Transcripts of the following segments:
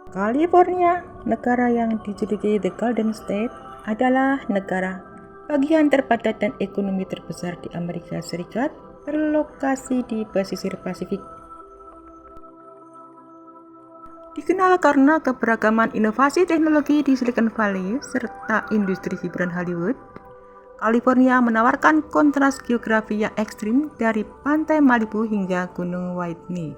California, negara yang dijuluki The Golden State, adalah negara bagian terpadat dan ekonomi terbesar di Amerika Serikat, berlokasi di pesisir Pasifik. Dikenal karena keberagaman inovasi teknologi di Silicon Valley serta industri hiburan Hollywood, California menawarkan kontras geografi yang ekstrim dari pantai Malibu hingga Gunung Whitney.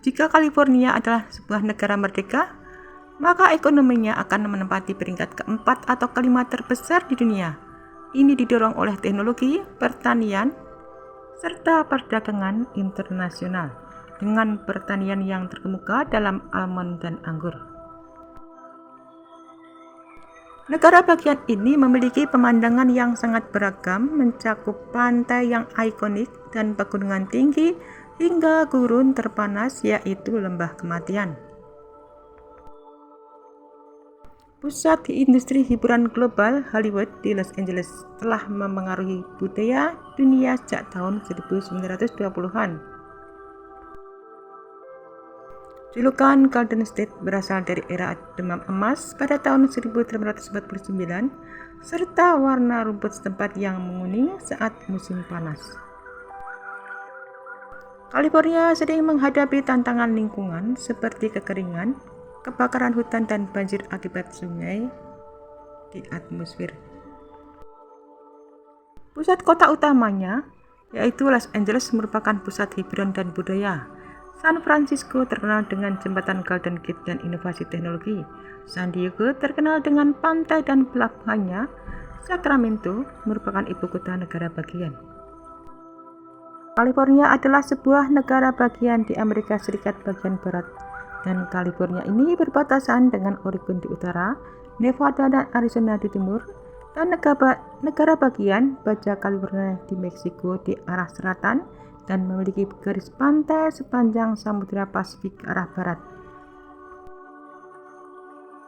Jika California adalah sebuah negara merdeka, maka ekonominya akan menempati peringkat keempat atau kelima terbesar di dunia. Ini didorong oleh teknologi, pertanian, serta perdagangan internasional, dengan pertanian yang terkemuka dalam almond dan anggur. Negara bagian ini memiliki pemandangan yang sangat beragam, mencakup pantai yang ikonik dan pegunungan tinggi hingga gurun terpanas, yaitu Lembah Kematian. Pusat industri hiburan global Hollywood di Los Angeles telah memengaruhi budaya dunia sejak tahun 1920-an. Julukan Golden State berasal dari era demam emas pada tahun 1849 serta warna rumput setempat yang menguning saat musim panas. California sedang menghadapi tantangan lingkungan seperti kekeringan, kebakaran hutan, dan banjir akibat sungai di atmosfer. Pusat kota utamanya, yaitu Los Angeles, merupakan pusat hiburan dan budaya. San Francisco terkenal dengan jembatan Golden Gate dan inovasi teknologi. San Diego terkenal dengan pantai dan pelabuhannya. Sacramento merupakan ibu kota negara bagian. California adalah sebuah negara bagian di Amerika Serikat bagian barat, dan California ini berbatasan dengan Oregon di utara, Nevada dan Arizona di timur, dan negara bagian Baja California di Meksiko di arah selatan, dan memiliki garis pantai sepanjang Samudra Pasifik ke arah barat.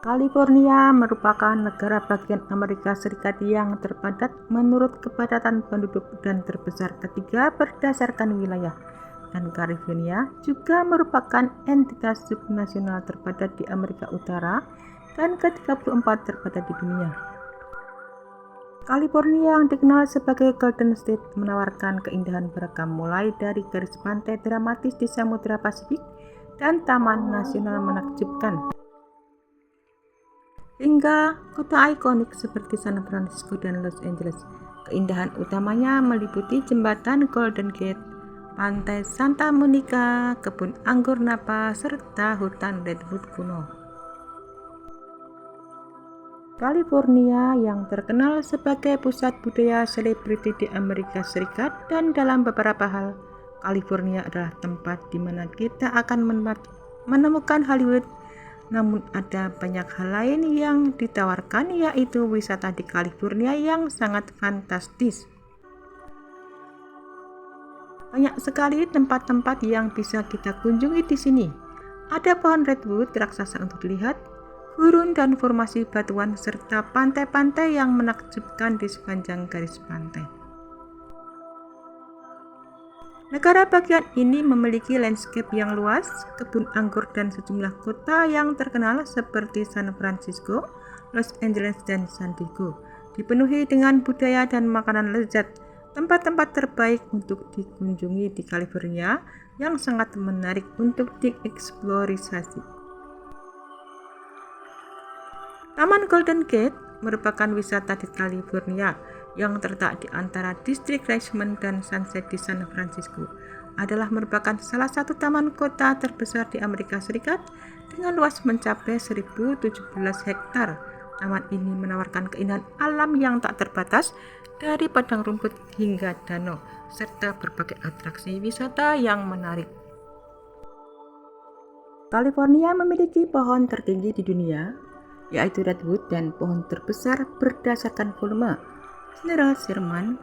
California merupakan negara bagian Amerika Serikat yang terpadat menurut kepadatan penduduk dan terbesar ketiga berdasarkan wilayah, dan California juga merupakan entitas subnasional terpadat di Amerika Utara dan ke-34 terpadat di dunia. California yang dikenal sebagai Golden State menawarkan keindahan beragam, mulai dari garis pantai dramatis di Samudra Pasifik dan taman nasional menakjubkan, hingga kota ikonik seperti San Francisco dan Los Angeles. Keindahan utamanya meliputi jembatan Golden Gate, pantai Santa Monica, kebun anggur Napa, serta hutan redwood kuno. California yang terkenal sebagai pusat budaya selebriti di Amerika Serikat, dan dalam beberapa hal, California adalah tempat di mana kita akan menemukan Hollywood. Namun ada banyak hal lain yang ditawarkan, yaitu wisata di California yang sangat fantastis. Banyak sekali tempat-tempat yang bisa kita kunjungi di sini. Ada pohon redwood raksasa untuk dilihat, gurun dan formasi batuan, serta pantai-pantai yang menakjubkan di sepanjang garis pantai. Negara bagian ini memiliki landscape yang luas, kebun anggur, dan sejumlah kota yang terkenal seperti San Francisco, Los Angeles, dan San Diego, dipenuhi dengan budaya dan makanan lezat. Tempat-tempat terbaik untuk dikunjungi di California yang sangat menarik untuk dieksplorasi. Taman Golden Gate merupakan wisata di California yang terletak di antara distrik Richmond dan Sunset di San Francisco. Adalah merupakan salah satu taman kota terbesar di Amerika Serikat dengan luas mencapai 1017 hektar. Taman ini menawarkan keindahan alam yang tak terbatas, dari padang rumput hingga danau, serta berbagai atraksi wisata yang menarik. California memiliki pohon tertinggi di dunia, yaitu redwood, dan pohon terbesar berdasarkan volume, General Sherman,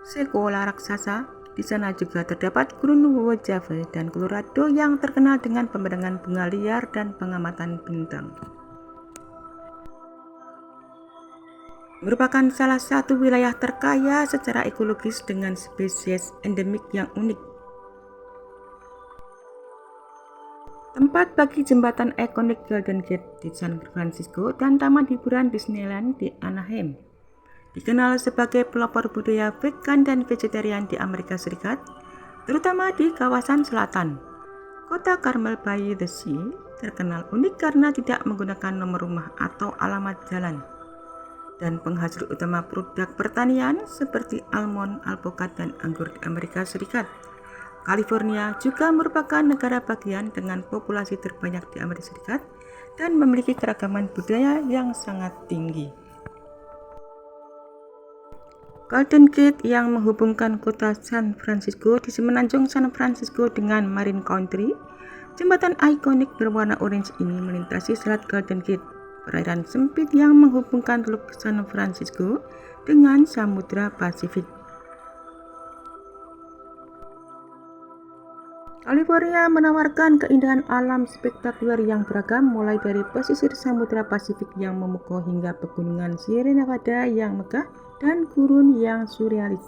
sekolah raksasa. Di sana juga terdapat Gunung Mojave dan Colorado yang terkenal dengan pemandangan bunga liar dan pengamatan bintang. Merupakan salah satu wilayah terkaya secara ekologis dengan spesies endemik yang unik. tempat bagi jembatan ikonik Golden Gate di San Francisco, dan taman hiburan Disneyland di Anaheim. Dikenal sebagai pelopor budaya vegan dan vegetarian di Amerika Serikat, terutama di kawasan selatan. Kota Carmel by the Sea terkenal unik karena tidak menggunakan nomor rumah atau alamat jalan. Dan penghasil utama produk pertanian seperti almond, alpukat, dan anggur di Amerika Serikat. California juga merupakan negara bagian dengan populasi terbanyak di Amerika Serikat dan memiliki keragaman budaya yang sangat tinggi. Golden Gate yang menghubungkan kota San Francisco di semenanjung San Francisco dengan Marin County. Jembatan ikonik berwarna orange ini melintasi Selat Golden Gate, perairan sempit yang menghubungkan Teluk San Francisco dengan Samudra Pasifik. California menawarkan keindahan alam spektakuler yang beragam, mulai dari pesisir Samudra Pasifik yang memukau hingga pegunungan Sierra Nevada yang megah dan gurun yang surrealis.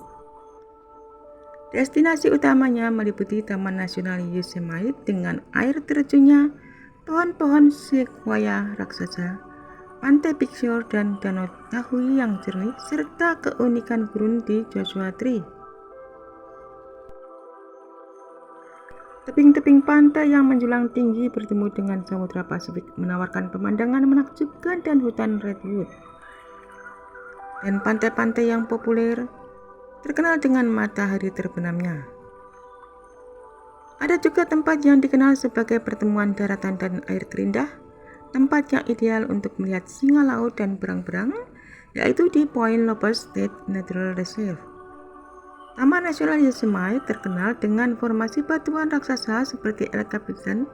Destinasi utamanya meliputi Taman Nasional Yosemite dengan air terjunnya, pohon-pohon sequoia raksasa, pantai Big Sur, dan danau Tahoe yang jernih, serta keunikan gurun di Joshua Tree. Tebing-tebing pantai yang menjulang tinggi bertemu dengan Samudra Pasifik menawarkan pemandangan menakjubkan dan hutan redwood. Dan pantai-pantai yang populer terkenal dengan matahari terbenamnya. Ada juga tempat yang dikenal sebagai pertemuan daratan dan air terindah, tempat yang ideal untuk melihat singa laut dan berang-berang, yaitu di Point Lobos State Natural Reserve. Taman Nasional Yosemite terkenal dengan formasi batuan raksasa seperti El Capitan,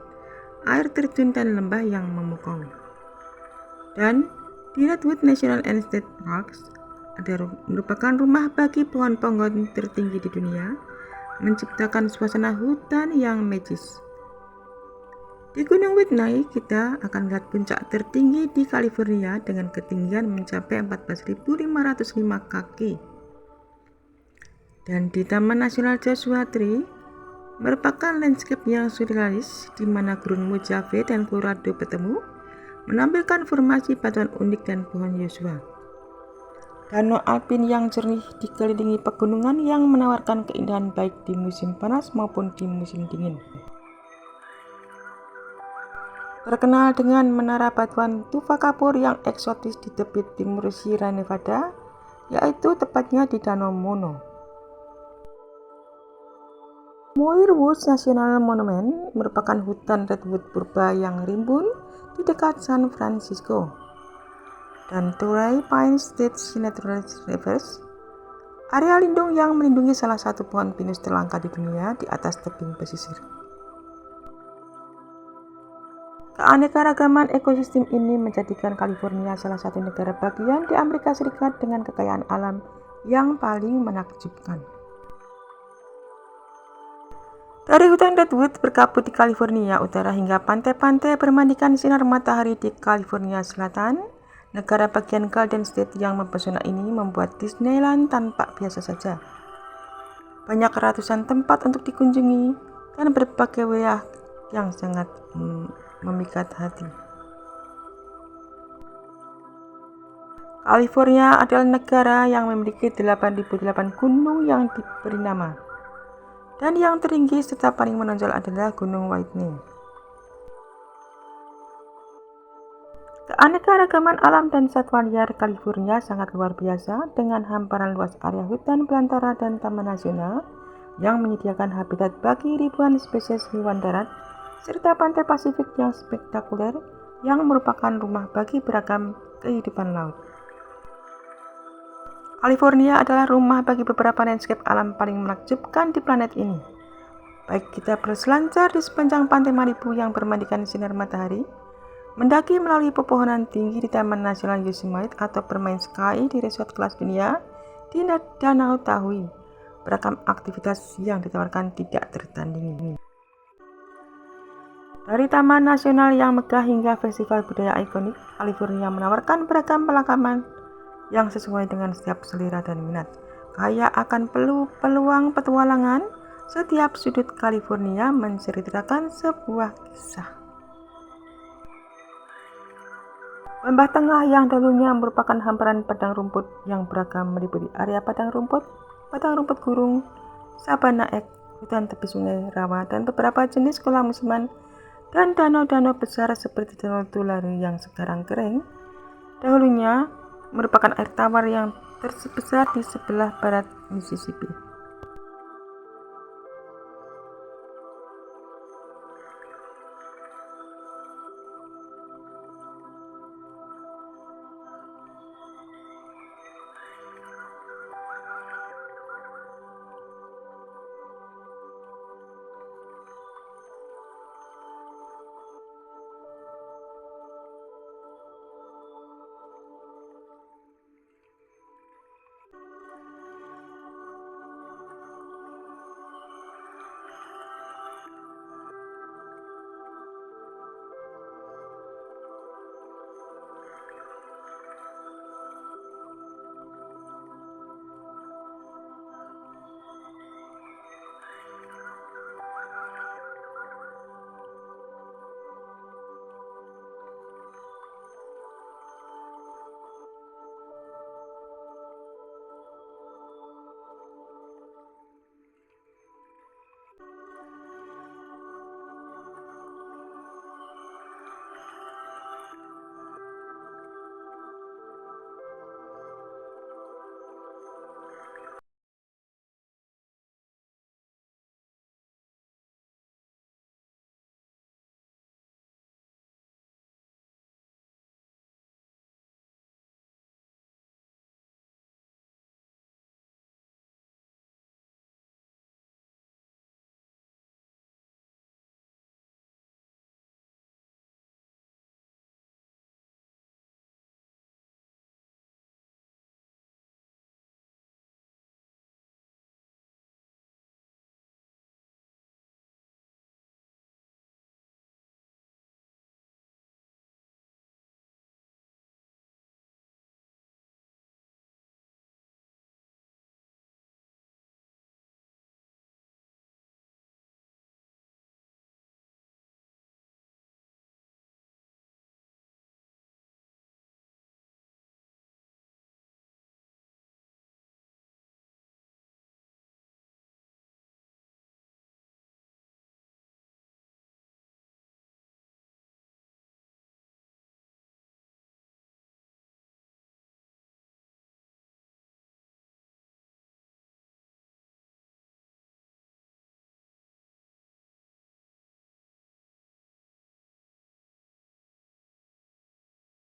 air terjun dan lembah yang memukau. Dan di Redwood National and State Parks merupakan rumah bagi pohon ponggon tertinggi di dunia, menciptakan suasana hutan yang magis. Di Gunung Whitney, kita akan melihat puncak tertinggi di California dengan ketinggian mencapai 14.505 kaki. Dan di Taman Nasional Joshua Tree merupakan landscape yang surrealis di mana gurun Mojave dan Colorado bertemu, menampilkan formasi batuan unik dan pohon Joshua. Danau alpin yang jernih dikelilingi pegunungan yang menawarkan keindahan baik di musim panas maupun di musim dingin. Terkenal dengan menara batuan tufa kapur yang eksotis di tepi timur Sierra Nevada, yaitu tepatnya di Danau Mono. Muir Woods National Monument merupakan hutan redwood purba yang rimbun di dekat San Francisco. Dan Torrey Pines State Natural Reserve, area lindung yang melindungi salah satu pohon pinus terlangka di dunia di atas tebing pesisir. Keanekaragaman ekosistem ini menjadikan California salah satu negara bagian di Amerika Serikat dengan kekayaan alam yang paling menakjubkan. Dari hutan redwood berkabut di California Utara hingga pantai-pantai bermandikan sinar matahari di California Selatan, negara bagian Golden State yang mempesona ini membuat Disneyland tampak biasa saja. Banyak ratusan tempat untuk dikunjungi dan berbagai wilayah yang sangat memikat hati. California adalah negara yang memiliki 8.008 gunung yang diberi nama. Dan yang tertinggi serta paling menonjol adalah Gunung Whitney. Keanekaragaman alam dan satwa liar California sangat luar biasa dengan hamparan luas area hutan belantara dan taman nasional yang menyediakan habitat bagi ribuan spesies hewan darat serta pantai Pasifik yang spektakuler yang merupakan rumah bagi beragam kehidupan laut. California adalah rumah bagi beberapa landscape alam paling menakjubkan di planet ini. Baik kita berselancar di sepanjang pantai Malibu yang bermandikan sinar matahari, mendaki melalui pepohonan tinggi di Taman Nasional Yosemite, atau bermain ski di resort kelas dunia di Danau Tahoe. Beragam aktivitas yang ditawarkan tidak tertandingi. Dari Taman Nasional yang megah hingga festival budaya ikonik, California menawarkan beragam pengalaman yang sesuai dengan setiap selera dan minat. Kaya akan peluang petualangan, setiap sudut California menceritakan sebuah kisah. Lembah Tengah yang dahulunya merupakan hamparan padang rumput yang beragam meliputi area padang rumput gurung, sabana ek, hutan tepi sungai, rawa, dan beberapa jenis kolam musiman dan danau-danau besar seperti Danau Tulare yang sekarang kering. Dahulunya merupakan air tawar yang terbesar di sebelah barat Mississippi.